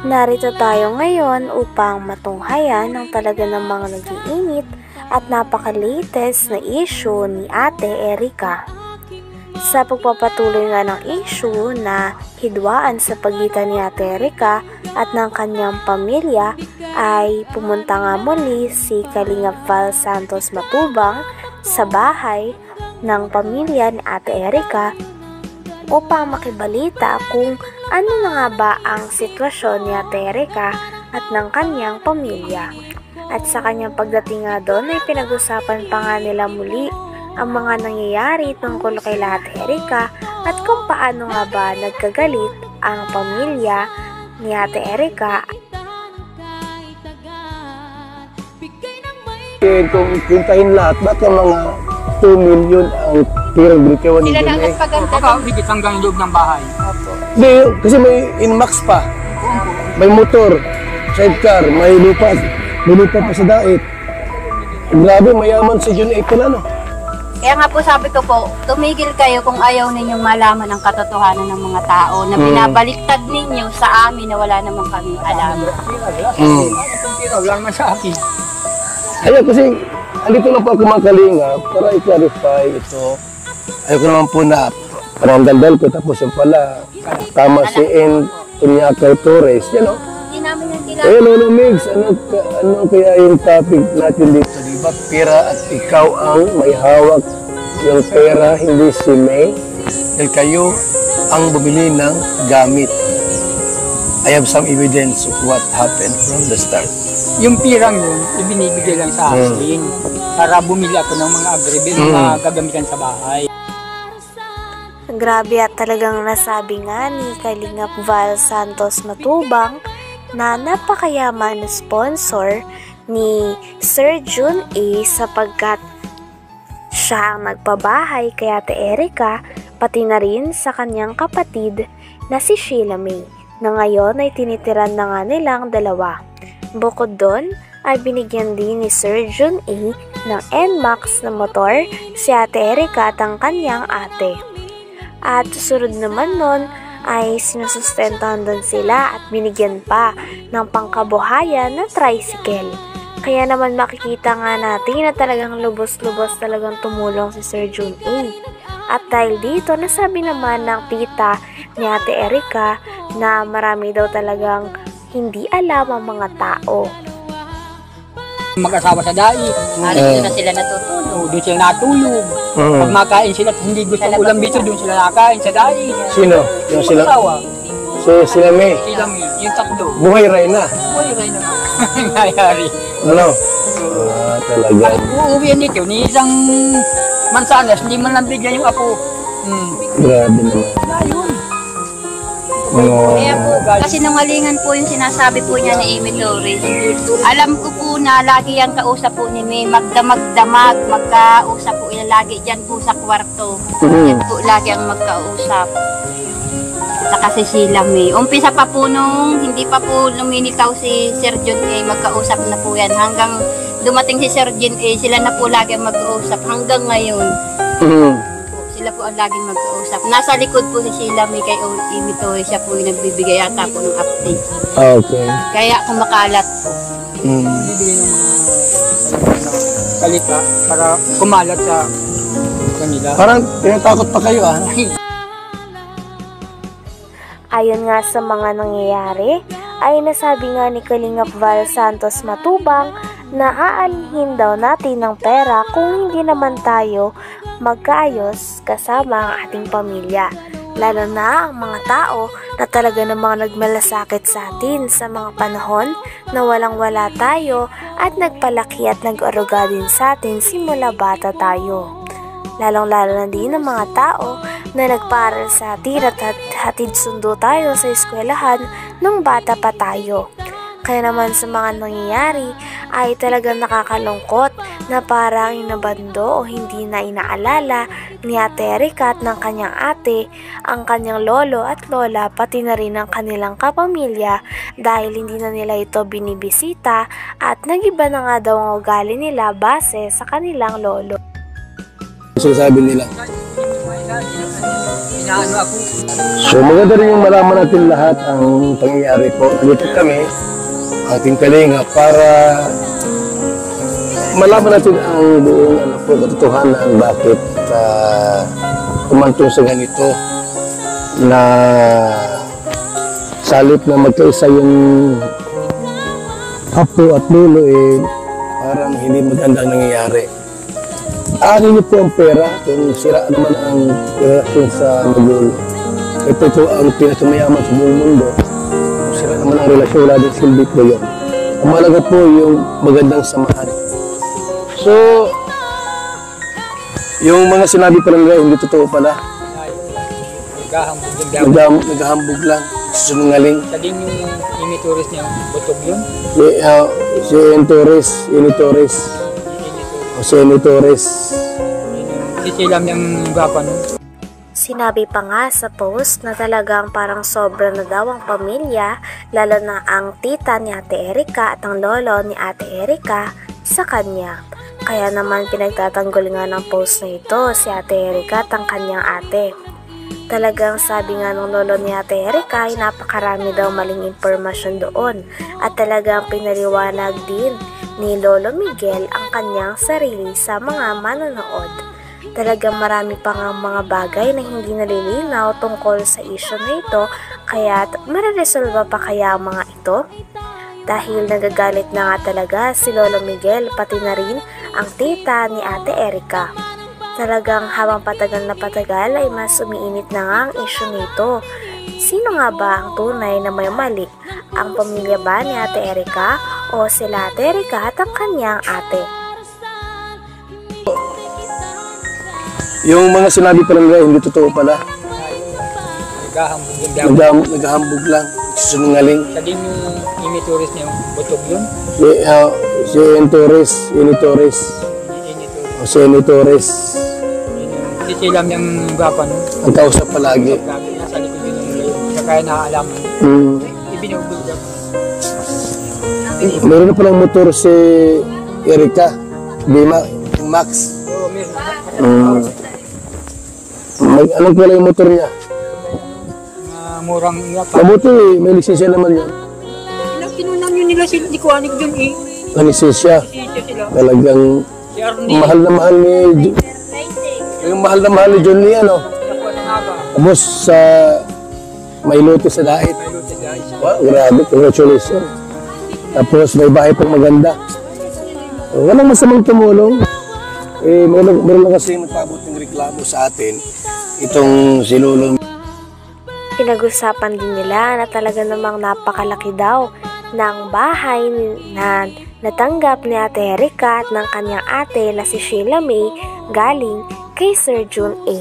Narito tayo ngayon upang matunghayan ang talaga namang nag-iinit at napaka-latest na issue ni Ate Erica. Sa pagpapatuloy nga ng issue na hidwaan sa pagitan ni Ate Erica at ng kanyang pamilya ay pumunta nga muli si Kalingap Val Santos Matubang sa bahay ng pamilya ni Ate Erica upang makibalita kung ano na nga ba ang sitwasyon ni Ate Erica at ng kanyang pamilya. At sa kanyang pagdating nga doon ay pinag-usapan pa nga nila muli ang mga nangyayari tungkol kay Ate Erica at kung paano nga ba nagkagalit ang pamilya ni Ate Erica. Kung kintahin lahat, baka mga 2 million ang tirang brikewan ni Sila lang Jun. nagpaganda. Baka higit hanggang loob ng bahay. Hindi, kasi may Inmax pa. May motor, sidecar, may lupa pa sa dait. Grabe, mayaman si Jun April, ano? Kaya nga po sabi ko po, tumigil kayo kung ayaw ninyong malaman ang katotohanan ng mga tao na binabaliktad ninyo sa amin na wala namang kami alam. Wala naman sa akin. Ayun, kasi andito lang po ako mga kalinga para i-clarify ito. Ayoko naman po na parang daldal ko tapos yung pala tama si N. Tunyakal Torres, yan o. Hindi namin yung kilala. Eh, Lolo Mix, ano kaya yung topic natin dito? Diba, pera at ikaw ang may hawak yung pera, hindi si May. Dahil kayo ang bumili ng gamit. I have some evidence of what happened from the start. Yung pirang yun, ibinibigay lang sa akin para bumili ako ng mga agribil na gagamitan sa bahay. Grabe at talagang nasabi nga ni Kalingap Val Santos Matubang na napakayaman na sponsor ni Sir Jun A sapagkat siya ang nagpabahay kay Ate Erica pati na rin sa kanyang kapatid na si Sheila May na ngayon ay tinitiran na nga nilang dalawa. Bukod doon ay binigyan din ni Sir Jun A ng Nmax na motor si Ate Erica at ang kanyang ate. At susunod naman nun ay sinusustentahan doon sila at binigyan pa ng pangkabuhayan na tricycle. Kaya naman makikita nga natin na talagang lubos-lubos talagang tumulong si Sir Jun A. At dahil dito, nasabi naman ng tita ni Ate Erica na marami daw talagang hindi alam ang mga tao. Mag-asawa sa dai, Doon na sila natutulog. doon sila natulog. Pag makain sila at hindi gusto ng ulam dito, doon sila nakain sa dai. Sino? Yung sila? Asawa, Sila May. sila yung takdo. Buhay Reyna. Uy, rin na nangyayari. Ano? Talaga. Uuwi yan dito, ni isang mansanas, hindi man lang bigyan yung apo. Grabe naman. Ayun. Kaya po, kasi nangalingan po yung sinasabi po niya ni Amy Torres. Alam ko po na lagi yung kausap po ni May, magdamag-damag, magkausap po yan lagi dyan po sa kwarto. Yan po lagi ang magkausap. Saka si Sheila May. Umpisa pa po nung hindi pa po lumilitaw si Sir John A, magkausap na po yan. Hanggang dumating si Sir John A, sila na po lagi ang magkausap hanggang ngayon. Sila po ang laging magkausap. Nasa likod po si Sheila May kay Amy Torres, siya po yung nagbibigay yata po ng update. Okay. Kaya kumakalat po. Bibigyan ng mga kalita para kumalat sa kanila. Parang tinatakot pa kayo, ah. Ayon nga sa mga nangyayari, ay nasabi nga ni Kalingap Val Santos Matubang na aanhin daw natin ng pera kung hindi naman tayo magkaayos kasama ang ating pamilya. Lalo na ang mga tao na talaga namang nagmalasakit sa atin sa mga panahon na walang-wala tayo at nagpalaki at nag-aruga din sa atin simula bata tayo. Lalong-lalo na din ang mga tao na nagpaaral sa atin at hatid sundo tayo sa eskwelahan nung bata pa tayo. Kaya naman sa mga nangyayari ay talagang nakakalungkot na parang inabando o hindi na inaalala ni Ate Erica at ng kanyang ate ang kanyang lolo at lola pati na rin ang kanilang kapamilya dahil hindi na nila ito binibisita at nagiba na nga daw ang ugali nila base sa kanilang lolo. Sinasabi nila. inaano ako. So maganda rin yung malaman natin lahat ang pangyayari po. Nandito kami, ating kalinga, para malaman natin ang buong katotohanan bakit umantong sa ganito na salit na magkaisa yung apo at lolo, parang hindi magandang nangyayari. Ari niyo po ang pera kung sira naman ang relasyon sa magulo. Ito po ang pinatumayaman sa buong mundo. Kung sira naman ang relasyon, wala din silbi po yun. Ang malaga po yung magandang samahan. So, yung mga sinabi pa lang hindi totoo pala. Naghahambog lang. Sinungaling. Sabihin yung imitoris niya, butog yun. Si Torres, Torres. Si Torres. Sisilam yung gapa nun. Sinabi pa nga sa post na talagang parang sobra na daw ang pamilya, lalo na ang tita ni Ate Erica at ang lolo ni Ate Erica sa kanya. Kaya naman pinagtatanggol nga ng post na ito si Ate Erica at ang kanyang ate. Talagang sabi nga ng lolo ni Ate Erica ay napakarami daw maling impormasyon doon at talagang pinaliwanag din ni Lolo Miguel ang kanyang sarili sa mga manonood. Talagang marami pa nga mga bagay na hindi nalilinaw tungkol sa issue na ito, kaya mareresolba pa kaya ang mga ito? Dahil nagagalit na nga talaga si Lolo Miguel pati na rin ang tita ni Ate Erica. Talagang habang patagal na patagal ay mas umiinit na nga ang issue nito. Sino nga ba ang tunay na may mali? Ang pamilya ba ni Ate Erica o sila Ate Erica at ang kanyang ate? Yung mga sinabi pa lang hindi totoo pala. Naghahambog lang. Sinungaling. Sabihin yung imitoris niya, butog yun. Si Torres, Torres. Si Torres. Sisilam yung gapa nun. Ang kausap palagi. Nasa likod yun yung layo. Kaya naaalaman. Ibinubog niya. Meron na palang motor si Erica. Max. Oo, meron. Anong pala yung motor niya? Murang Mabuti, may lisensya naman yan. Kinunang yun nila sila, di ko anig dun eh. Ang lisensya. Talagang mahal na mahal ni John Lee, ano? Tapos sa may loto sa Dait. Wow, grabe, congratulations. Tapos may bahay pang maganda. Walang masamang tumulong. Meron lang kasi nagpabot ng reklamo sa atin. Itong si Lolo. Pinag-usapan din nila na talaga namang napakalaki daw ng bahay na natanggap ni Ate Erica at ng kanyang ate na si Sheila May galing kay Sir June A.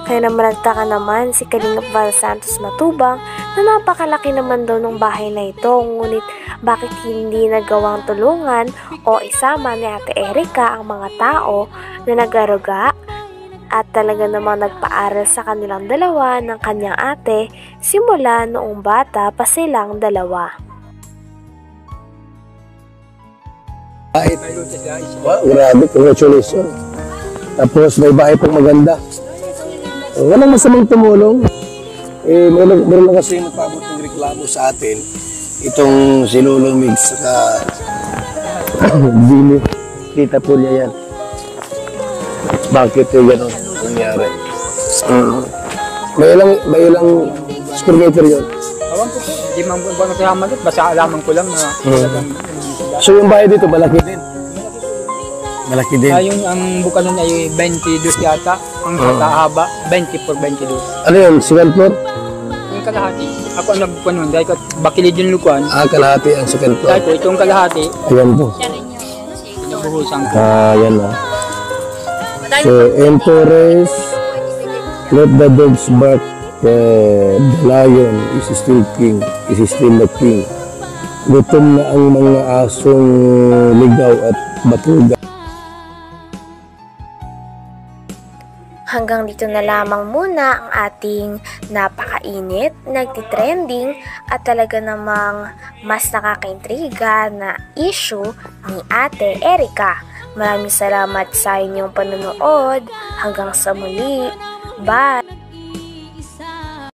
Kaya naman nagtaka naman si Kalingap Val Santos Matubang na napakalaki naman daw ng bahay na ito, ngunit bakit hindi nagawang tulungan o isama ni Ate Erica ang mga tao na nag-aruga at talaga namang nagpaaral sa kanilang dalawa ng kanyang ate simula noong bata pa silang dalawa. Wow, grabe, congratulations. Tapos may bahay pang maganda. Walang masamang tumulong. Meron lang kasi nagpabot ng reklamo sa atin. Itong si Lolo Mig saka Billy. Kita po niya yan. Bakit yung gano'n nangyari? May ilang square meter yun. Awan ko po, hindi man po nakalaman doon. Basta alaman ko lang na So yung bahay dito, malaki din? Malaki din. Yung ang bukalan ay 22 yata. Ang haba, 20 por 22. Ano yun? Second floor? Yung kalahati. Ako ang nagbukan nun. Dahil bakilid yung lukuan. Kalahati ang second floor. Dahil ko, itong kalahati. Ayan po. Nabuhusan ko. Ayan o. So, Torres, let the dogs bark. The lion is still king. Is still the king. Gutom na ang mga asong ligaw at batuga. Hanggang dito na lamang muna ang ating napakainit, nagtitrending at talaga namang mas nakakaintriga na issue ni Ate Erica. Maraming salamat sa inyong panonood. Hanggang sa muli. Bye!